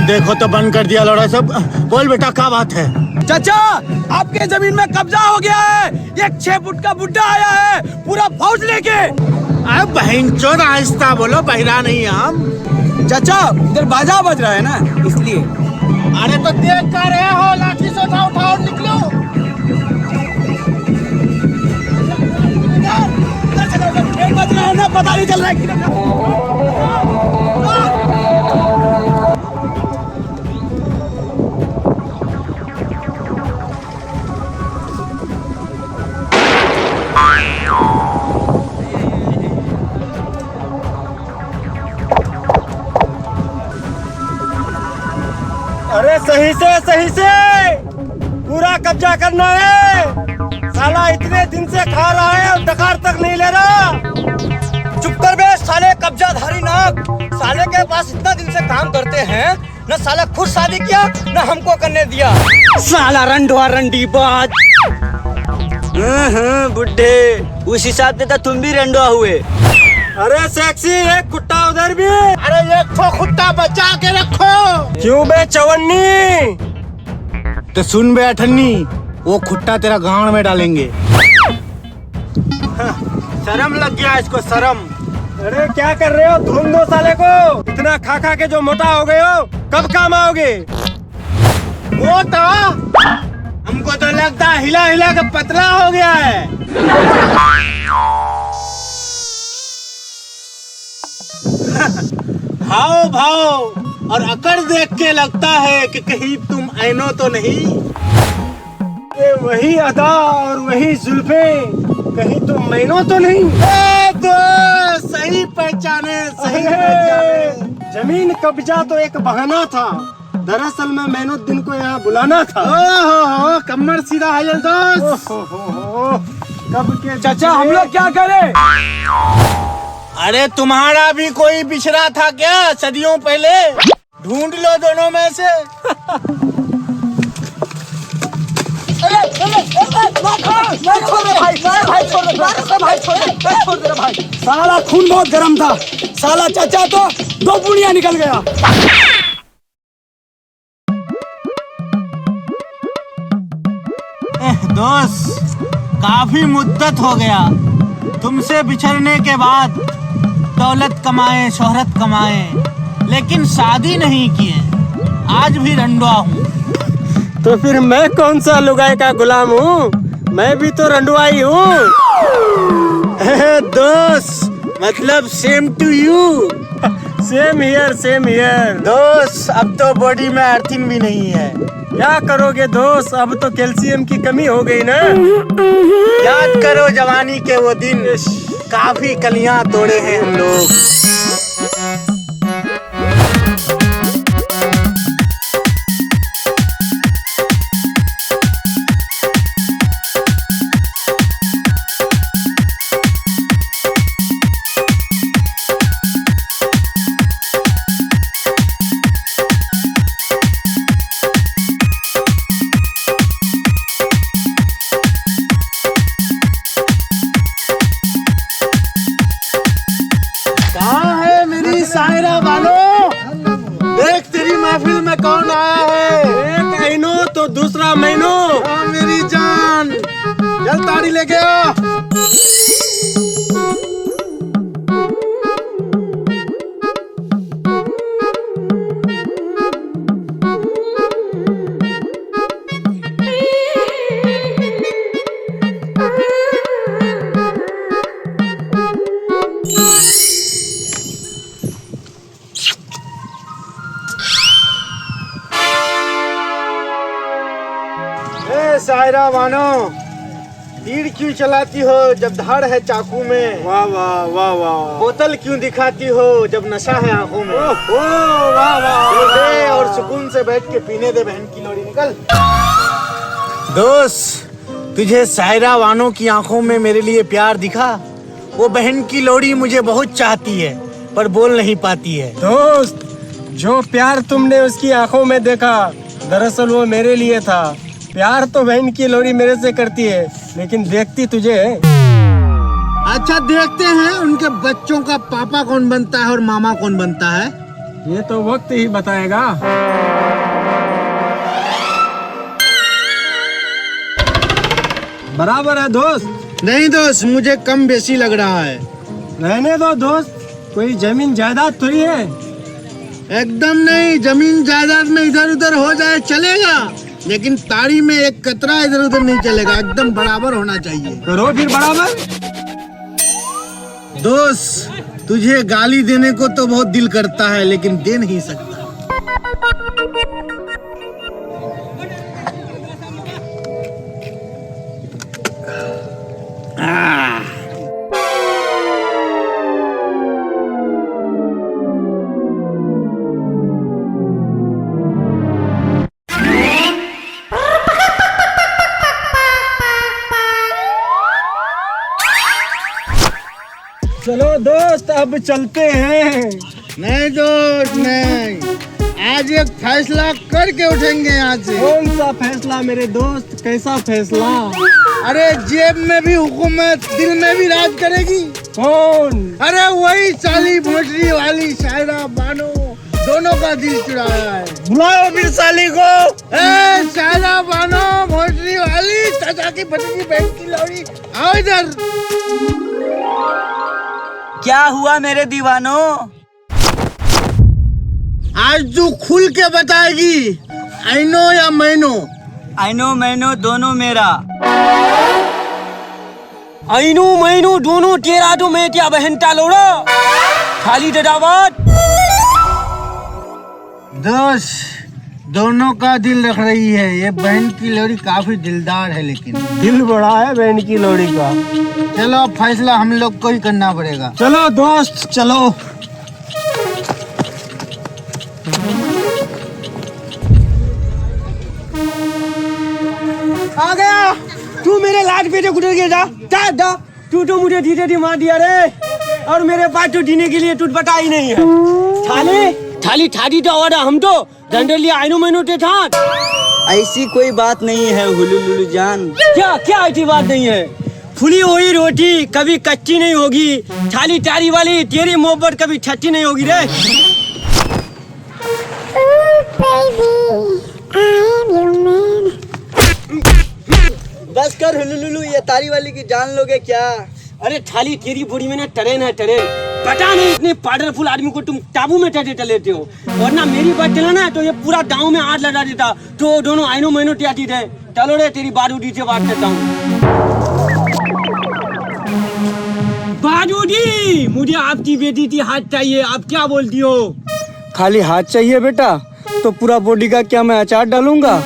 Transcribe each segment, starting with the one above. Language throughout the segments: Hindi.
देखो तो बंद कर दिया लौड़ा सब। बोल बेटा क्या बात है? चाचा, आपके जमीन में कब्जा हो गया है। एक 6 फुट का बुड्ढा आया है पूरा फौज लेके। अरे बहनचोद आहिस्ता बोलो, बहिरा नहीं हम। चाचा इधर बाजा बज रहा है ना इसलिए। अरे तो देख कर रहे हो, लाठी से उठाओ उठाओ निकलो। बज रहा है ना, पता नहीं चल रहा है। अरे सही से पूरा कब्जा करना है। साला इतने दिन से खा रहा है और डकार तक नहीं ले रहा। चुप कर बे साले कब्जाधारी नाक। साले के पास इतना दिन से काम करते हैं, न साला खुद शादी किया न हमको करने दिया। साला रंडवा रंडी बाज। बुड्ढे, उस हिसाब से तो तुम भी रंडवा हुए। अरे सेक्सी, एक कुत्ता उधर भी। अरे एक ठो कुत्ता बचा के रखो। क्यों बे चवन्नी? तो सुन बे अठन्नी, वो खुट्टा तेरा गांड में डालेंगे। शर्म लग गया इसको, शर्म। अरे क्या कर रहे हो? धूम दो साले को। इतना खा खा के जो मोटा हो गए हो, कब काम आओगे? वो तो हमको तो लगता है हिला हिला के पतला हो गया है। हाव भाव और अकड़ देख के लगता है कि कहीं तुम ऐनो तो नहीं। ये वही अदा और वही जुल्फे, कहीं तुम मैनो तो नहीं? तो सही पहचाने, सही पहचाने। जमीन कब्जा तो एक बहाना था, दरअसल में मैनो दिन को यहाँ बुलाना था। ओहो, कमर सीधा है दोस्त। कब के चाचा हम लोग क्या करें? अरे तुम्हारा भी कोई बिछड़ा था क्या सदियों पहले? ढूंढ लो दोनों में से। साला खून बहुत गर्म था। साला चाचा तो 2 पुड़िया निकल गया। दोस्त, काफी मुद्दत हो गया तुमसे बिछड़ने के बाद। दौलत कमाए, शोहरत कमाए, लेकिन शादी नहीं किए। आज भी रंडवा हूँ। तो फिर मैं कौन सा लुगाई का गुलाम हूँ? मैं भी तो रंडवाई हूँ। दोस्त मतलब same to you. Same here. दोस्त अब तो बॉडी में अर्थिंग भी नहीं है। क्या करोगे दोस्त, अब तो कैल्शियम की कमी हो गई ना। याद करो जवानी के वो दिन, काफी कलियां तोड़े हैं हम लोग। सायरा वालो, देख तेरी महफिल में कौन आया है। एक ऐनो तो दूसरा मैनो। मेरी जान, चल ताड़ी लेके आ। सायरा बानो, तीर क्यों चलाती हो जब धार है चाकू में? वाह वाह वाह वाह। बोतल क्यों दिखाती हो जब नशा है आंखों में? वाह वाह। दे और सुकून से बैठ के पीने दे बहन की लोरी। निकल दोस्त, तुझे सायरा वानो की आंखों में मेरे लिए प्यार दिखा? वो बहन की लोरी मुझे बहुत चाहती है पर बोल नहीं पाती है। दोस्त, जो प्यार तुमने उसकी आंखों में देखा, दरअसल वो मेरे लिए था। प्यार तो बहन की लोरी मेरे से करती है, लेकिन देखती तुझे है। अच्छा देखते हैं उनके बच्चों का पापा कौन बनता है और मामा कौन बनता है। ये तो वक्त ही बताएगा। बराबर है दोस्त। नहीं दोस्त, मुझे कम बेसी लग रहा है। रहने दो दोस्त, कोई जमीन जायदाद थोड़ी है। एकदम नहीं, जमीन जायदाद में इधर उधर हो जाए चलेगा, लेकिन ताड़ी में एक कतरा इधर उधर नहीं चलेगा, एकदम बराबर होना चाहिए। करो फिर बराबर। दोस्त, तुझे गाली देने को तो बहुत दिल करता है, लेकिन दे नहीं सकता। चलो दोस्त, अब चलते हैं। नहीं दोस्त नहीं, आज एक फैसला करके उठेंगे यहाँ से। कौन सा फैसला मेरे दोस्त, कैसा फैसला? अरे जेब में भी हुकूमत, दिल में भी राज करेगी। कौन? अरे वही साली भोसड़ी वाली शायरा बानो, दोनों का दिल चुराया है। बुलाओ फिर साली को। ए शायरा बानो, भोसड़ी वाली, चाचा की भतीजी, बहन की लौड़ी, आओ इधर। क्या हुआ मेरे दीवानों? आज तू खुल के बताएगी, आइनो या मैनो? आइनो मैनो दोनों मेरा। आइनू मैनू दोनों तेरा, तो मैं क्या बहन टालोड़ा, खाली डरावत। दोस्त, दोनों का दिल रख रही है। ये बहन की लोड़ी काफी दिलदार है, लेकिन दिल बड़ा है बहन की लोड़ी का। चलो अब फैसला हम लोग को ही करना पड़ेगा। चलो दोस्त चलो। आ गया। तू मेरे लाड पे गुजर गया जा। तू तो मुझे धीरे धीरे मार दिया रे, और मेरे पास तो जीने के लिए तू बता ही नहीं है। थाली ठाडी तो और हम तो डंडलिया आइनो मैनो ते था। ऐसी कोई बात नहीं है हुलुलुलु जान। क्या ऐसी बात नहीं है? फुली हुई रोटी कभी कच्ची नहीं होगी। थाली टारी वाली, तेरी मोहब्बत कभी छच्ची नहीं होगी रे। बस कर हुलुलुलु, ये तारी वाली की जान लोगे क्या? अरे थाली, तेरी बॉडी में ना ट्रेन है, ट्रेन। पता नहीं इतने पावरफुल आदमी को तुम काबू में कैसे लेते हो, वरना मेरी बात चला ना तो ये पूरा गांव में आग लगा देता। तो दोनों आइनो मैनो त्याती थे। चलो रे, तेरी बारूदी से बात करता हूँ। बारूदी, मुझे आपकी बेटी की हाथ चाहिए। आप क्या बोलती हो? खाली हाथ चाहिए बेटा, तो पूरा बॉडी का क्या मैं अचार डालूंगा?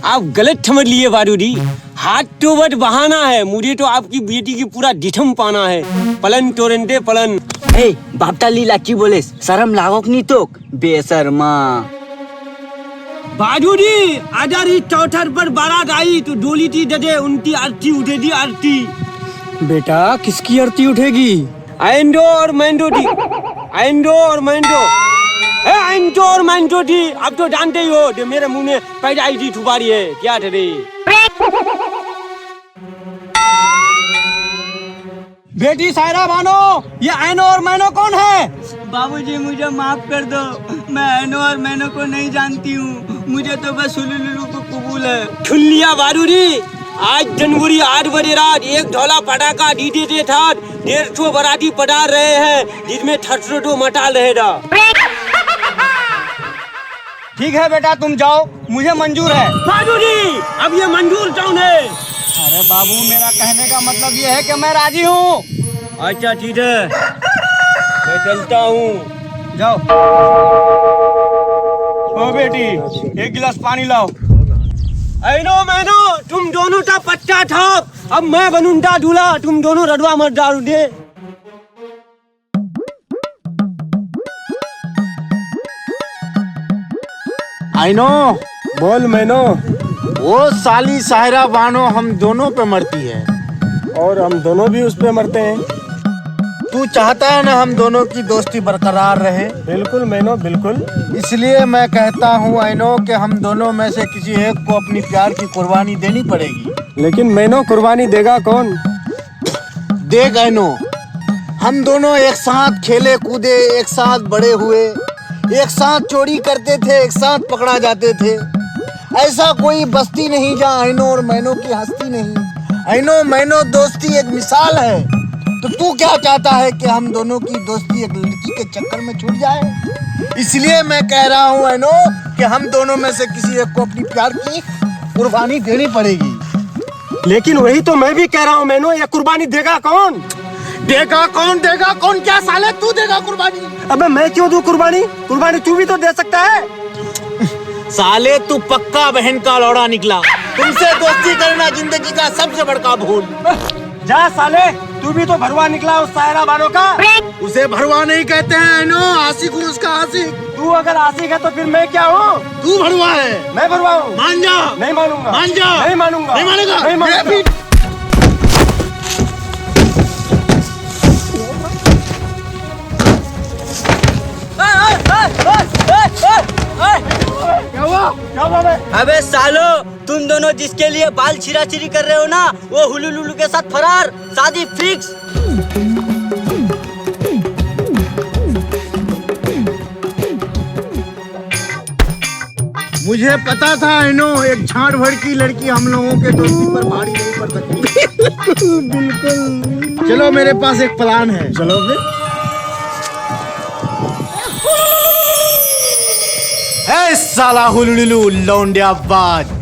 आप गलत समझ लिए बारूदी। हाथ तो बट बहाना है, मुझे तो आपकी बेटी की पूरा डिठम पाना है। पलन टोरेंटे पलन। ए बापटा ली लाची बोले, शर्म लागोक नहीं तो बेशर्मा। बाजूजी, अगर इस चौथर पर बारात आई तो डोली थी दे, उनकी आरती उठेगी आरती। बेटा किसकी आरती उठेगी? आइंडो और मैंडो थी, आइंडो और मैंडो। आइंडो और मैंडो थी। अब तो जानते ही हो, जो मेरे मुंह में पैदा आई थी ठुपारी है क्या ठहरे। बेटी सायरा बानो, ये आइनो और मैनो कौन है? बाबूजी मुझे माफ कर दो, मैं आइनो और मैनो को नहीं जानती हूँ, मुझे तो बस हुलुलुलु को कबूल है। ठुल्लिया बारूदी, आज जनवरी 8 बजे रात एक ढोला पटाखा डीजे के साथ 150 बराती पटार रहे हैं, जिसमें 600 मटाल रहेगा। ठीक है बेटा, तुम जाओ, मुझे मंजूर है। बारूदी, अब ये मंजूर कौन है? अरे बाबू, मेरा कहने का मतलब ये है कि मैं राजी हूँ। अच्छा ठीक है, मैं चलता हूँ। जाओ। ओ बेटी, एक गिलास पानी लाओ। आइनो मैनो, तुम दोनों का पच्चा थाप। अब मैं बनूंगा दूल्हा, तुम दोनों रडवा मत डाल दे। आइनो, बोल मैनो। वो साली साहिरा बानो हम दोनों पे मरती है, और हम दोनों भी उस पे मरते हैं। तू चाहता है ना हम दोनों की दोस्ती बरकरार रहे? बिल्कुल मैनो, बिल्कुल। इसलिए मैं कहता हूँ आइनो कि हम दोनों में से किसी एक को अपनी प्यार की कुर्बानी देनी पड़ेगी। लेकिन मैनो, कुर्बानी देगा कौन? देख आइनो, हम दोनों एक साथ खेले कूदे, एक साथ बड़े हुए, एक साथ चोरी करते थे, एक साथ पकड़ा जाते थे। ऐसा कोई बस्ती नहीं जहाँ आइनो और मैनो की हस्ती नहीं। आइनो मैनो दोस्ती एक मिसाल है। तो तू क्या चाहता है कि हम दोनों की दोस्ती एक लड़की के चक्कर में छूट जाए? इसलिए मैं कह रहा हूँ आइनो कि हम दोनों में से किसी एक को अपनी प्यार की कुर्बानी देनी पड़ेगी। लेकिन वही तो मैं भी कह रहा हूँ मैनो, ये कुर्बानी देगा कौन? देगा कौन? देगा कौन? क्या साले तू देगा कुर्बानी? अबे मैं क्यों दूं कुर्बानी? कुर्बानी तू भी तो दे सकता है। साले तू पक्का बहन का लौड़ा निकला। तुमसे दोस्ती करना जिंदगी का सबसे बड़का भूल। जा साले, तू भी तो भरवा निकला उस सायरा बानो का। उसे भरवा नहीं कहते हैं नो, आशिक हूँ उसका आशिक। तू अगर आशिक है तो फिर मैं क्या हूँ? तू भरवा है। मैं भरवा हूँ। मान जा। नहीं मानूंगा। मान जा। नहीं मानूंगा। नहीं मानेगा। नहीं मानूंगा। क्या हुआ? क्या हुआ बे? अबे सालो, तुम दोनों जिसके लिए बाल छिरा-छिरी कर रहे हो ना, वो हुलुलुलु के साथ फरार, शादी फिक्स। मुझे पता था इनो एक झाड़ भर की लड़की हम लोगों के दोस्ती पर भारी नहीं पड़ सकती। बिल्कुल। चलो मेरे पास एक प्लान है। चलो फिर। है साला हुलुलुलु लौंडियाबाज।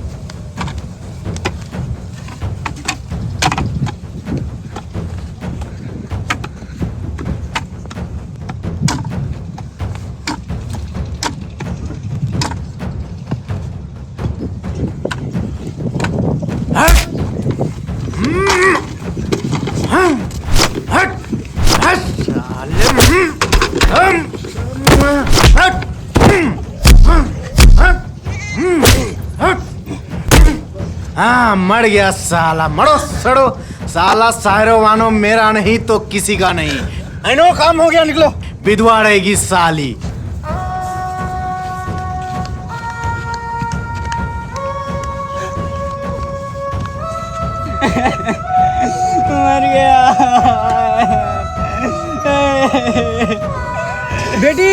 हाँ मर गया साला। मरो सड़ो साला। सायरो वानो मेरा नहीं तो किसी का नहीं। अनो काम हो गया, निकलो। विधवा रहेगी साली। मर गया। बेटी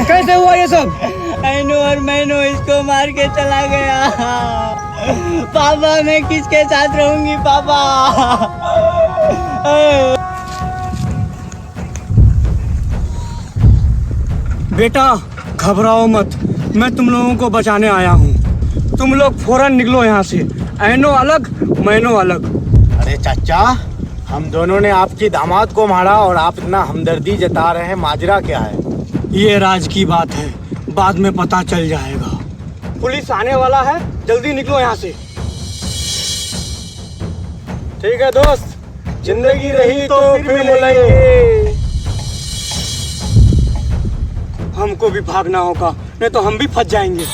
कैसे हुआ ये सब? आइनो और मैनो इसको मार के चला गया। पापा मैं किसके साथ रहूंगी पापा? बेटा घबराओ मत, मैं तुम लोगों को बचाने आया हूँ। तुम लोग फौरन निकलो यहाँ से। ऐनो अलग, मैनो अलग। अरे चाचा, हम दोनों ने आपकी दामाद को मारा और आप इतना हमदर्दी जता रहे हैं, माजरा क्या है? ये राज की बात है, बाद में पता चल जाएगा। पुलिस आने वाला है, जल्दी निकलो यहाँ से। ठीक है दोस्त, जिंदगी रही तो फिर मिलेंगे। हमको भी भागना होगा, नहीं तो हम भी फंस जाएंगे।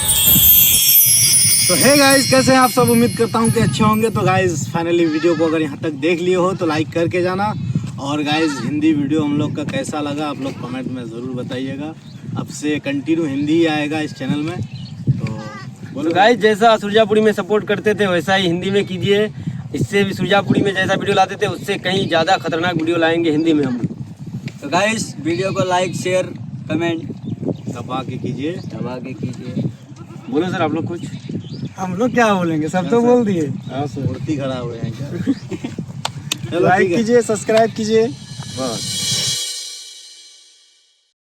तो हे गाइस, कैसे हैं आप सब? उम्मीद करता हूँ कि अच्छे होंगे। तो गाइस फाइनली वीडियो को अगर यहाँ तक देख लिए हो तो लाइक करके जाना। और गाइस हिंदी वीडियो हम लोग का कैसा लगा आप लोग कमेंट में ज़रूर बताइएगा। अब से कंटिन्यू हिंदी ही आएगा इस चैनल में। तो बोलो गाइस, जैसा सुरजापुरी में सपोर्ट करते थे वैसा ही हिंदी में कीजिए। इससे भी सुरजापुरी में जैसा वीडियो लाते थे उससे कहीं ज़्यादा खतरनाक वीडियो लाएंगे हिंदी में हम। तो गाइस वीडियो को लाइक शेयर कमेंट दबा के कीजिए। दबा के कीजिए। बोलो सर आप लोग कुछ। हम लोग क्या बोलेंगे, सब तो बोल दिए। मूर्ति खड़ा हुए हैं क्या? चलो लाइक ठीक है। कीजिए, सब्सक्राइब कीजिए। बस।